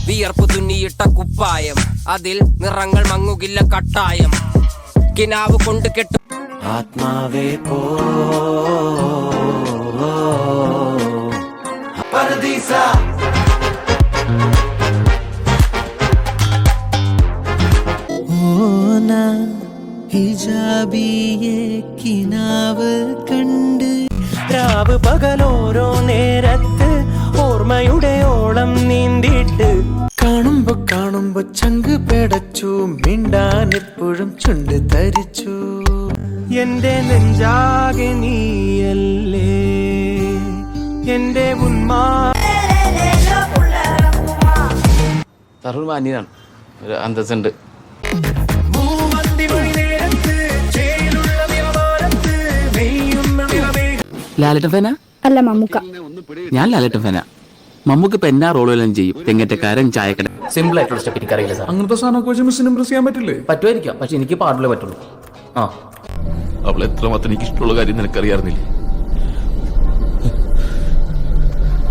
വിയർപ്പ് തുന്നിയിട്ട കുപ്പായം, അതിൽ നിറങ്ങൾ മങ്ങുകില്ല കട്ടായം. കിനാവ് കൊണ്ട് കെട്ടു ആത്മാവേ പോ പരദീസ. ഹിജാബിയെ കിനാവ് കണ്ട് രാവ് പകലോരോ നേരത്ത് ഓർമ്മയുടെ ഓളം നീന്തിട്ട് കാണുമ്പോ ചങ്ക് പെടച്ചു, മിണ്ടാൻ എപ്പോഴും ചുണ്ട് തരിച്ചു. എന്റെ നെഞ്ചാകെ നീയല്ലേ എന്റെ തറുൺ മാന്യനാണ്, ഒരു അന്തസ്സുണ്ട്. ലാലേട്ടൻ ഫാനാ? അല്ല, മമ്മൂക്ക. ഞാൻ ലാലേട്ടൻ ഫാനാ. മമ്മൂക്ക് ഇപ്പൊ എന്നാ റോളെല്ലാം ചെയ്യും. തെങ്ങറ്റക്കാരൻ, ചായക്കട. സിമ്പിൾ ആയിട്ടുള്ള സ്റ്റെപ്പ് എനിക്കറിയില്ല സാർ. അങ്ങനത്തെ സാധനമൊക്കെ വെച്ച് മിസ്സിന് ഇംപ്രസ് ചെയ്യാൻ പറ്റില്ലേ? പറ്റുമായിരിക്കാം, പക്ഷെ എനിക്ക് പാടില്ലേ പറ്റുള്ളൂ. അവളെ എത്രമാത്രം എനിക്ക് ഇഷ്ടമുള്ള കാര്യം നിനക്കറിയാറുന്നില്ല.